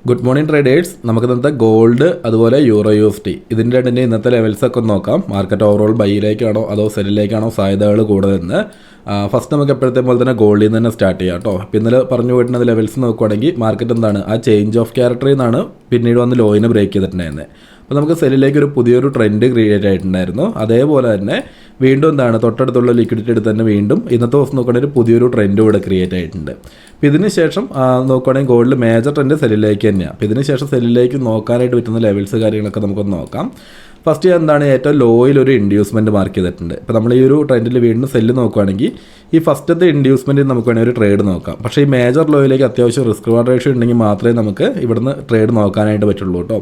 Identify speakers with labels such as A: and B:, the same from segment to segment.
A: Good morning traders. നമുക്ക് ഇന്നത്തെ gold അതുപോലെ യൂറോ USD ഇതിൻ്റെ രണ്ടിൻ്റെ ഇന്നത്തെ ലെവൽസൊക്കെ ഒന്ന് നോക്കാം. മാർക്കറ്റ് ഓവറോൾ ബൈയിലേക്കാണോ അതോ സെല്ലിലേക്കാണോ സാധ്യതകൾ കൂടുതലെന്ന്. ഫസ്റ്റ് നമുക്ക് എപ്പോഴത്തെ പോലെ തന്നെ ഗോൾഡിൽ നിന്ന് തന്നെ സ്റ്റാർട്ട് ചെയ്യാം കേട്ടോ. അപ്പോൾ ഇന്നലെ പറഞ്ഞു പോയിട്ടുള്ള ലെവൽസ് നോക്കുവാണെങ്കിൽ മാർക്കറ്റ് എന്താണ് ആ ചേഞ്ച് ഓഫ് ക്യാരക്ടറിൽ നിന്നാണ് പിന്നീട് വന്ന് ലോയിനെ ബ്രേക്ക് ചെയ്തിട്ടുണ്ടായിരുന്നത്. അപ്പോൾ നമുക്ക് സെല്ലിലേക്ക് ഒരു പുതിയൊരു ട്രെൻഡ് ക്രിയേറ്റ് ആയിട്ടുണ്ടായിരുന്നു. അതേപോലെ തന്നെ വീണ്ടും എന്താണ് തൊട്ടടുത്തുള്ള ലിക്വിഡിറ്റി എടുത്ത് തന്നെ വീണ്ടും ഇന്നത്തെ ദിവസം നോക്കുകയാണെങ്കിൽ ഒരു പുതിയൊരു ട്രെൻഡ് ഇവിടെ ക്രിയേറ്റ് ആയിട്ടുണ്ട്. അപ്പോൾ ഇതിന് ശേഷം നോക്കുകയാണെങ്കിൽ ഗോൾഡിൽ മേജർ ട്രെൻഡ് സെല്ലിലേക്ക് തന്നെയാണ്. അപ്പോൾ ഇതിന് ശേഷം സെല്ലിലേക്ക് നോക്കാനായിട്ട് പറ്റുന്ന ലെവൽസ് കാര്യങ്ങളൊക്കെ നമുക്കൊന്ന് നോക്കാം. ഫസ്റ്റ് എന്താണ് ഏറ്റവും ലോയിൽ ഒരു ഇൻഡ്യൂസ്മെൻറ്റ് മാർക്ക് ചെയ്തിട്ടുണ്ട്. ഇപ്പോൾ നമ്മൾ ഈ ഒരു ട്രെൻഡിൽ വീണ്ടും സെല്ല് നോക്കുകയാണെങ്കിൽ ഈ ഫസ്റ്റത്തെ ഇൻഡ്യൂസ്മെൻറ്റിൽ നമുക്ക് വേണമെങ്കിൽ ഒരു ട്രേഡ് നോക്കാം. പക്ഷേ ഈ മേജർ ലോയിലേക്ക് അത്യാവശ്യം റിസ്ക് റിവാർഡ് റേഷ്യോ ഉണ്ടെങ്കിൽ മാത്രമേ നമുക്ക് ഇവിടുന്ന് ട്രേഡ് നോക്കാനായിട്ട് പറ്റുള്ളൂ കേട്ടോ.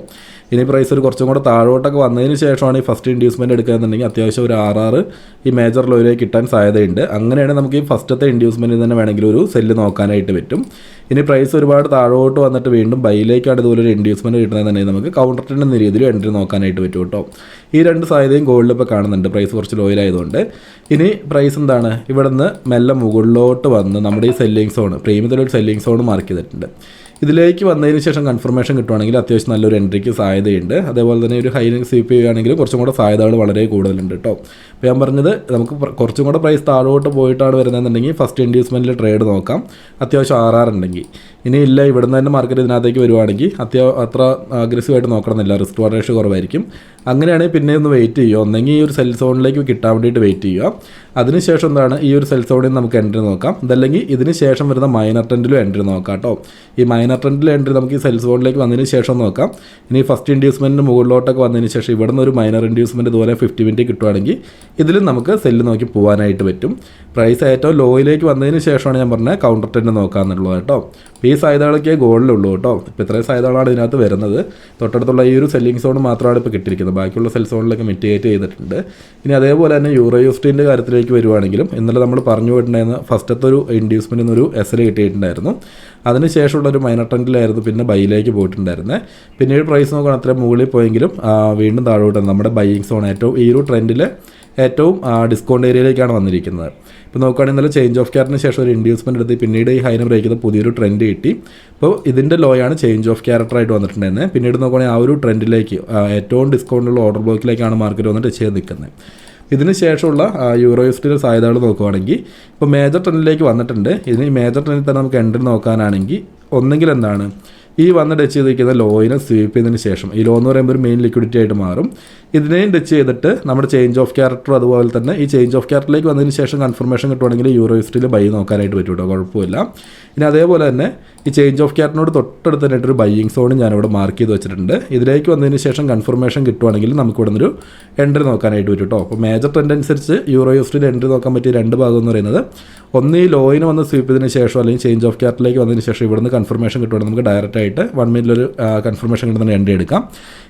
A: ഇനി പ്രൈസ് ഒരു കുറച്ചും കൂടെ താഴോട്ടൊക്കെ വന്നതിന് ശേഷമാണ് ഈ ഫസ്റ്റ് ഇൻഡ്യൂസ്മെൻറ്റ് എടുക്കുകയെന്നുണ്ടെങ്കിൽ അത്യാവശ്യം ഒരു 6 ഈ മേജർ ലോയിലേക്ക് കിട്ടാൻ സാധ്യതയുണ്ട്. അങ്ങനെയാണെങ്കിൽ നമുക്ക് ഈ ഫസ്റ്റത്തെ ഇൻഡ്യൂസ്മെൻറ്റിൽ തന്നെ വേണമെങ്കിൽ ഒരു സെല്ല് നോക്കാനായിട്ട് പറ്റും. ഇനി പ്രൈസ് ഒരുപാട് താഴോട്ട് വന്നിട്ട് വീണ്ടും ബൈയിലേക്കാണ് ഇതുപോലെ ഒരു ഇൻഡ്യൂസ്മെൻറ്റ് കിട്ടുന്നതെന്നുണ്ടെങ്കിൽ നമുക്ക് കൗണ്ടർ ട്രെൻഡ് എന്ന രീതിയിൽ എൻട്രി നോക്കാനായിട്ട് പറ്റും കേട്ടോ. ഈ രണ്ട് സാധ്യതയും ഗോൾഡിൽ ഇപ്പോൾ കാണുന്നുണ്ട്, പ്രൈസ് കുറച്ച് ലോയിലായതുകൊണ്ട്. ഇനി പ്രൈസ് എന്താണ് ഇവിടുന്ന് മെല്ലെ മുകളിലോട്ട് വന്ന് നമ്മുടെ ഈ സെല്ലിംഗ് സോൺ പ്രീമിയത്തിലൊരു സെല്ലിംഗ് സോൺ മാർക്ക് ചെയ്തിട്ടുണ്ട്. ഇതിലേക്ക് വന്നതിന് ശേഷം കൺഫർമേഷൻ കിട്ടുവാണെങ്കിൽ അത്യാവശ്യം നല്ലൊരു എൻട്രിക്ക് സാധ്യതയുണ്ട്. അതേപോലെ തന്നെ ഒരു ഹൈ സ്വീപ്പ് ചെയ്യുകയാണെങ്കിൽ കുറച്ചും കൂടെ സാധ്യതകൾ വളരെ കൂടുതലുണ്ട് കേട്ടോ. അപ്പോൾ ഞാൻ പറഞ്ഞത് നമുക്ക് കുറച്ചും കൂടെ പ്രൈസ് താഴോട്ട് പോയിട്ടാണ് വരുന്നതെന്നുണ്ടെങ്കിൽ ഫസ്റ്റ് ഇൻഡ്യൂസ്മെൻറ്റിൽ ട്രേഡ് നോക്കാം, അത്യാവശ്യം RR ഉണ്ടെങ്കിൽ. ഇനി ഇല്ല ഇവിടുന്ന് തന്നെ മാർക്കറ്റ് ഇതിനകത്തേക്ക് വരുവാണെങ്കിൽ അത്ര അഗ്രസീവായിട്ട് നോക്കണമെന്നില്ല, റിസ്ക് റിവാർഡ് റേഷ്യോ കുറവായിരിക്കും. അങ്ങനെയാണെങ്കിൽ പിന്നെ ഒന്ന് വെയിറ്റ് ചെയ്യുക, ഒന്നെങ്കിൽ ഈ ഒരു സെൽ സോണിലേക്ക് കിട്ടാൻ വേണ്ടിയിട്ട് വെയിറ്റ് ചെയ്യുക. അതിനുശേഷം എന്താണ് ഈ ഒരു സെൽ സോണിൽ നമുക്ക് എൻട്രി നോക്കാം. അതല്ലെങ്കിൽ ഇതിന് ശേഷം വരുന്ന മൈനർ ട്രെൻഡിലും എൻട്രി നോക്കാം കേട്ടോ. ഈ മൈനർ ട്രെൻഡിൽ എൻട്രി നമുക്ക് ഈ സെൽ സോണിലേക്ക് വന്നതിന് ശേഷം നോക്കാം. ഇനി ഫസ്റ്റ് ഇൻഡ്യൂസ്മെൻറ്റിന് മുകളിലോട്ടൊക്കെ വന്നതിന് ശേഷം ഇവിടെ നിന്ന് ഒരു മൈനർ ഇൻഡ്യൂസ്മെൻറ്റ് ഇതുപോലെ 50 മിനിറ്റ് കിട്ടുവാണെങ്കിൽ ഇതിലും നമുക്ക് സെല്ല് നോക്കി പോകാനായിട്ട് പറ്റും. പ്രൈസ് ഏറ്റവും ലോയിലേക്ക് വന്നതിന് ശേഷമാണ് ഞാൻ പറഞ്ഞത് കൗണ്ടർ ട്രെൻഡ് നോക്കാമെന്നുള്ളത് കേട്ടോ. അപ്പോൾ ഈ സാധ്യതകളൊക്കെ ഗോൾഡിലുള്ളൂ കേട്ടോ. ഇപ്പോൾ ഇത്രയും സാധ്യതകളാണ് ഇതിനകത്ത് വരുന്നത്. തൊട്ടടുത്തുള്ള ഈ ഒരു സെല്ലിംഗ് സോൺ മാത്രമാണ് ഇപ്പോൾ കിട്ടിയിരിക്കുന്നത്, ബാക്കിയുള്ള സെൽ സോണിലൊക്കെ മിറ്റിഗേറ്റ് ചെയ്തിട്ടുണ്ട്. ഇനി അതേപോലെ തന്നെ യൂറോ USDൻ്റെ കാര്യത്തിലേക്ക് വരുവാണെങ്കിലും ഇന്നലെ നമ്മൾ പറഞ്ഞു പോയിട്ടുണ്ടായിരുന്ന ഫസ്റ്റത്തെ ഒരു ഇൻഡ്യൂസ്മെൻറ്റിൽ നിന്നൊരു SL കിട്ടിയിട്ടുണ്ടായിരുന്നു. അതിന് ശേഷമുള്ളൊരു മൈനർ ട്രെൻഡിലായിരുന്നു പിന്നെ ബൈയിലേക്ക് പോയിട്ടുണ്ടായിരുന്നത്. പിന്നീട് പ്രൈസ് നോക്കുകയാണ് അത്രയും മുകളിൽ പോയെങ്കിലും വീണ്ടും താഴോട്ട് നമ്മുടെ ബൈയിങ് സോൺ ഏറ്റവും ഈ ഒരു ട്രെൻഡിൽ ഏറ്റവും ഡിസ്കൗണ്ട് ഏരിയയിലേക്കാണ് വന്നിരിക്കുന്നത്. ഇപ്പോൾ നോക്കുകയാണെങ്കിൽ ഇന്നലെ ചേഞ്ച് ഓഫ് ക്യാരറ്റിന് ശേഷം ഒരു ഇൻഡ്യൂസ്മെൻറ്റ് എടുത്ത് പിന്നീട് ഈ ഹൈനെ ബ്രേക്ക് ചെയ്ത് പുതിയൊരു ട്രെൻഡ് കിട്ടി. അപ്പോൾ ഇതിൻ്റെ ലോയാണ് ചേഞ്ച് ഓഫ് ക്യാരക്ടറായിട്ട് വന്നിട്ടുണ്ടായിരുന്നത്. പിന്നീട് നോക്കുകയാണെങ്കിൽ ആ ഒരു ട്രെൻഡിലേക്ക് ഏറ്റവും ഡിസ്കൗണ്ടുള്ള ഓർഡർ ബ്ലോക്കിലേക്കാണ് മാർക്കറ്റ് വന്നിട്ട് ചെയ്ത് നിൽക്കുന്നത്. ഇതിന് ശേഷമുള്ള യൂറോ USDയുടെ സാധ്യതകൾ നോക്കുകയാണെങ്കിൽ ഇപ്പോൾ മേജർ ട്രെൻഡിലേക്ക് വന്നിട്ടുണ്ട്. ഇതിന് ഈ മേജർ ട്രെൻഡിൽ തന്നെ നമുക്ക് എൻട്രി നോക്കാനാണെങ്കിൽ ഒന്നെങ്കിൽ എന്താണ് ഈ വന്ന് ടച്ച് ചെയ്തിരിക്കുന്ന ലോയിനെ സ്വീപ്പ് ചെയ്തതിന് ശേഷം ഈ ലോ എന്ന് പറയുമ്പോൾ ഒരു മെയിൻ ലിക്വിഡിറ്റി ആയിട്ട് മാറും. ഇതിനെയും ടച്ച് ചെയ്തിട്ട് നമ്മുടെ ചേഞ്ച് ഓഫ് ക്യാരക്ടർ അതുപോലെ തന്നെ ഈ ചേഞ്ച് ഓഫ് ക്യാരക്ടറിലേക്ക് വന്നതിന് ശേഷം കൺഫർമേഷൻ കിട്ടുവാണെങ്കിൽ യൂറോ USDയിൽ ബൈ നോക്കാനായിട്ട് പറ്റും കേട്ടോ, കുഴപ്പമില്ല. ഇനി അതേപോലെ തന്നെ ഈ ചേഞ്ച് ഓഫ് ക്യാരക്ടറിനോട് തൊട്ടടുത്ത് തന്നെ ഒരു ബൈയിങ് സോണും ഞാനിവിടെ മാർക്ക് ചെയ്ത് വെച്ചിട്ടുണ്ട്. ഇതിലേക്ക് വന്നതിന് ശേഷം കൺഫർമേഷൻ കിട്ടുവാണെങ്കിൽ നമുക്ക് ഇവിടെ നിന്നൊരു എൻട്രി നോക്കാനായിട്ട് പറ്റും കേട്ടോ. അപ്പോൾ മേജർ ട്രെൻഡ് അനുസരിച്ച് യൂറോ USDയിൽ എൻട്രി നോക്കാൻ പറ്റിയ രണ്ട് ഭാഗം എന്ന് പറയുന്നത് ഒന്ന് ഈ ലോയിന് വന്ന് സ്വീപ്പ് ചെയ്തതിന് ശേഷം അല്ലെങ്കിൽ ചേഞ്ച് ഓഫ് ക്യാരക്ടറിലേക്ക് വന്നതിന് ശേഷം ഇവിടുന്ന് കൺഫർമേഷൻ കിട്ടുവാണെങ്കിൽ നമുക്ക് ഡയറക്റ്റ് ആയിട്ട് 1 മിനിറ്റിലൊരു കൺഫർമേഷൻ കിട്ടുന്ന എൻട്രി എടുക്കാം.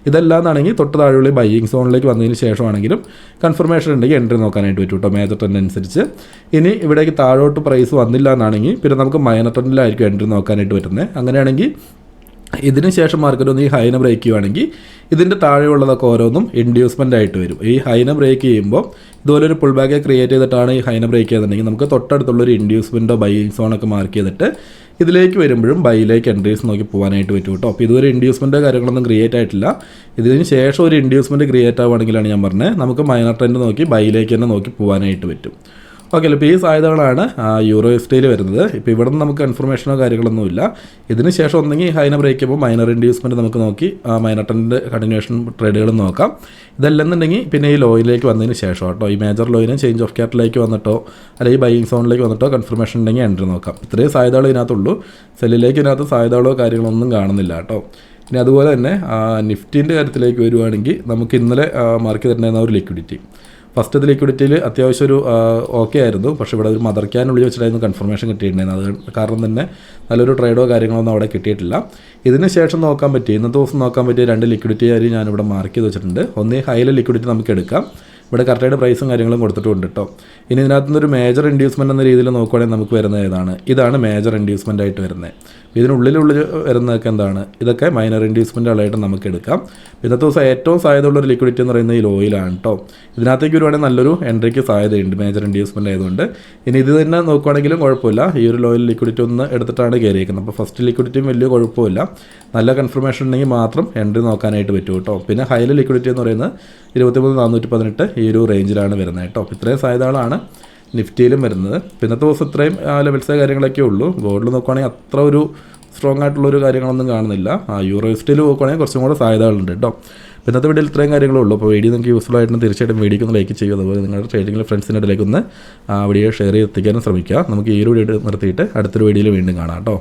A: ഇതല്ലാന്നാണെങ്കിൽ തൊട്ട് താഴെയുള്ള ബൈയിങ് സോണിലേക്ക് വന്നതിന് ശേഷമാണെങ്കിലും കൺഫർമേഷൻ ഉണ്ടെങ്കിൽ എൻട്രി നോക്കാനായിട്ട് പറ്റും കേട്ടോ മേജർ ട്രെൻഡ് അനുസരിച്ച്. ഇനി ഇവിടേക്ക് താഴോട്ട് പ്രൈസ് വന്നില്ല എന്നാണെങ്കിൽ പിന്നെ നമുക്ക് മൈനർ ട്രെൻഡിലായിരിക്കും എൻട്രി നോക്കാനായിട്ട് പറ്റുന്നത്. അങ്ങനെയാണെങ്കിൽ ഇതിന് ശേഷം മാർക്കറ്റ് ഒന്ന് ഈ ഹൈനെ ബ്രേക്ക് ചെയ്യുവാണെങ്കിൽ ഇതിൻ്റെ താഴെയുള്ളതൊക്കെ ഓരോന്നും ഇൻഡ്യൂസ്മെൻ്റ് ആയിട്ട് വരും. ഈ ഹൈനെ ബ്രേക്ക് ചെയ്യുമ്പോൾ ഇതുപോലെ ഒരു പുൾ ബാക്ക് ക്രിയേറ്റ് ചെയ്തിട്ടാണ് ഈ ഹൈനെ ബ്രേക്ക് ചെയ്തിട്ടുണ്ടെങ്കിൽ നമുക്ക് തൊട്ടടുത്തുള്ളൊരു ഇൻഡ്യൂസ്മെൻറ്റോ ബൈയിങ് സോണൊക്കെ മാർക്ക് ചെയ്തിട്ട് ഇതിലേക്ക് വരുമ്പോഴും ബൈയിലേക്ക് എൻട്രീസ് നോക്കി പോകാനായിട്ട് പറ്റും കേട്ടോ. അപ്പോൾ ഇതുവരെ ഇൻഡ്യൂസ്മെൻറ്റോ കാര്യങ്ങളൊന്നും ക്രിയേറ്റ് ആയിട്ടില്ല. ഇതിന് ശേഷം ഒരു ഇൻഡ്യൂസ്മെൻറ്റ് ക്രിയേറ്റ് ആവുകയാണെങ്കിലാണ് ഞാൻ പറഞ്ഞത് നമുക്ക് മൈനർ ട്രെൻഡ് നോക്കി ബൈയിലേക്ക് തന്നെ നോക്കി പോകാനായിട്ട് പറ്റും. ഓക്കെ അല്ലേ. ഇപ്പോൾ ഈ സാധ്യതകളാണ് യൂറോ USDയിൽ വരുന്നത്. ഇപ്പോൾ ഇവിടെ നിന്ന് നമുക്ക് കൺഫർമേഷനോ കാര്യങ്ങളൊന്നുമില്ല. ഇതിന് ശേഷം ഒന്നെങ്കിൽ ഹൈനെ ബ്രേക്ക് ചെയ്യുമ്പോൾ മൈനർ ഇൻഡ്യൂസ്മെൻറ്റ് നമുക്ക് നോക്കി മൈനർ ട്രെൻഡിൻ്റെ കണ്ടിന്യൂഷൻ ട്രേഡുകളും നോക്കാം. ഇതല്ലെന്നുണ്ടെങ്കിൽ പിന്നെ ഈ ലോയിലേക്ക് വന്നതിന് ശേഷം കേട്ടോ ഈ മേജർ ലോയിനെ ചേഞ്ച് ഓഫ് ക്യാരക്ടറിലേക്ക് വന്നിട്ടോ അല്ലെങ്കിൽ ബൈയിങ് സോണിലേക്ക് വന്നിട്ടോ കൺഫർമേഷൻ ഉണ്ടെങ്കിൽ എൻട്രി നോക്കാം. ഇത്രയും സാധ്യതകൾ ഇതിനകത്തുള്ളൂ. സെല്ലിലേക്ക് ഇതിനകത്ത് സാധ്യതകളോ കാര്യങ്ങളൊന്നും കാണുന്നില്ല കേട്ടോ. ഇനി അതുപോലെ തന്നെ നിഫ്റ്റീൻ്റെ കാര്യത്തിലേക്ക് വരുവാണെങ്കിൽ നമുക്ക് ഇന്നലെ മാർക്ക് ചെയ്തിട്ടുണ്ടായിരുന്ന ഒരു ലിക്വിഡിറ്റി ഫസ്റ്റത്തെ ലിക്വിഡിറ്റിയിൽ അത്യാവശ്യം ഒരു ഓക്കെ ആയിരുന്നു. പക്ഷേ ഇവിടെ ഒരു മദർ ക്യാൻ ഉള്ളിൽ വെച്ചിട്ടായിരുന്നു കൺഫർമേഷൻ കിട്ടിയിട്ടുണ്ടായിരുന്നു. അത് കാരണം തന്നെ നല്ലൊരു ട്രേഡോ കാര്യങ്ങളൊന്നും അവിടെ കിട്ടിയിട്ടില്ല. ഇതിന് ശേഷം നോക്കാൻ പറ്റി ഇന്നത്തെ ദിവസം നോക്കാൻ പറ്റിയ 2 ലിക്വിഡിറ്റി കാര്യം ഞാനിവിടെ മാർക്ക് ചെയ്ത് വെച്ചിട്ടുണ്ട്. ഒന്നേ ഹൈലെ ലിക്വിഡിറ്റി നമുക്ക് എടുക്കാം. ഇവിടെ കറക്റ്റായിട്ട് പ്രൈസും കാര്യങ്ങളും കൊടുത്തിട്ടുണ്ട് കേട്ടോ. ഇനി ഇതിനകത്തുനിന്നൊരു മേജർ ഇൻഡ്യൂസ്മെൻറ്റ് എന്ന രീതിയിൽ നോക്കുകയാണെങ്കിൽ നമുക്ക് വരുന്നത് ഇതാണ് മേജർ ഇൻഡ്യൂസ്മെൻ്റ് ആയിട്ട് വരുന്നത്. ഇതിനുള്ളിൽ വരുന്നതൊക്കെ എന്താണ്, ഇതൊക്കെ മൈനർ ഇൻഡ്യൂസ്മെൻ്റ് ആളായിട്ട് നമുക്ക് എടുക്കാം. ഇന്നത്തെ ദിവസം ഏറ്റവും സാധ്യതയുള്ളൊരു ലിക്വിഡിറ്റി എന്ന് പറയുന്നത് ഈ ലോയിലാണ് കേട്ടോ. ഇതിനകത്തേക്ക് വരുവാണെങ്കിൽ നല്ലൊരു എൻട്രിക്ക് സാധ്യതയുണ്ട് മേജർ ഇൻഡ്യൂസ്മെൻ്റ് ആയതുകൊണ്ട്. ഇനി ഇത് തന്നെ നോക്കുവാണെങ്കിലും കുഴപ്പമില്ല, ഈ ഒരു ലോയിൽ ലിക്വിഡിറ്റി ഒന്ന് എടുത്തിട്ടാണ് കയറിയിരിക്കുന്നത്. അപ്പോൾ ഫസ്റ്റ് ലിക്വിഡിറ്റിയും വലിയ കുഴപ്പമില്ല, നല്ല കൺഫർമേഷൻ ഉണ്ടെങ്കിൽ മാത്രം എൻട്രി നോക്കാനായിട്ട് പറ്റും കേട്ടോ. പിന്നെ ഹൈലി ലിക്വിഡിറ്റി എന്ന് പറയുന്നത് 23,418 ഈ ഒരു റേഞ്ചിലാണ് വരുന്നത് കേട്ടോ. ഇത്രയും സാധ്യതകളാണ് നിഫ്റ്റിയിലും വരുന്നത്. ഇന്നത്തെ ദിവസം ഇത്രയും ലെവൽസ് കാര്യങ്ങളൊക്കെ ഉള്ളൂ. ഗോൾഡിൽ നോക്കുവാണെങ്കിൽ അത്ര ഒരു സ്ട്രോങ് ആയിട്ടുള്ളൊരു കാര്യങ്ങളൊന്നും കാണുന്നില്ല. യൂറോ യുഎസ്ഡിയിൽ നോക്കുവാണെങ്കിൽ കുറച്ചും കൂടെ സാധ്യതകളുണ്ട് കേട്ടോ. ഇന്നത്തെ വീഡിയോയിൽ ഇത്രയും കാര്യങ്ങളേ ഉള്ളൂ. അപ്പോൾ വീഡിയോ നിങ്ങൾക്ക് യൂസ്ഫുൾ ആയിട്ട് തീർച്ചയായിട്ടും വീഡിയോക്ക് ഒന്ന് ലൈക്ക് ചെയ്യുക. അതുപോലെ നിങ്ങളുടെ ട്രേഡിംഗിലെ ഫ്രണ്ട്സിൻ്റെ ഇടയിലേക്ക് ഒന്ന് വീഡിയോ ഷെയർ ചെയ്ത് എത്തിക്കാനും ശ്രമിക്കുക. നമുക്ക് ഈ ഒരു വീഡിയോ നിർത്തിയിട്ട് അടുത്തൊരു വീഡിയോയിൽ വീണ്ടും കാണാം കേട്ടോ.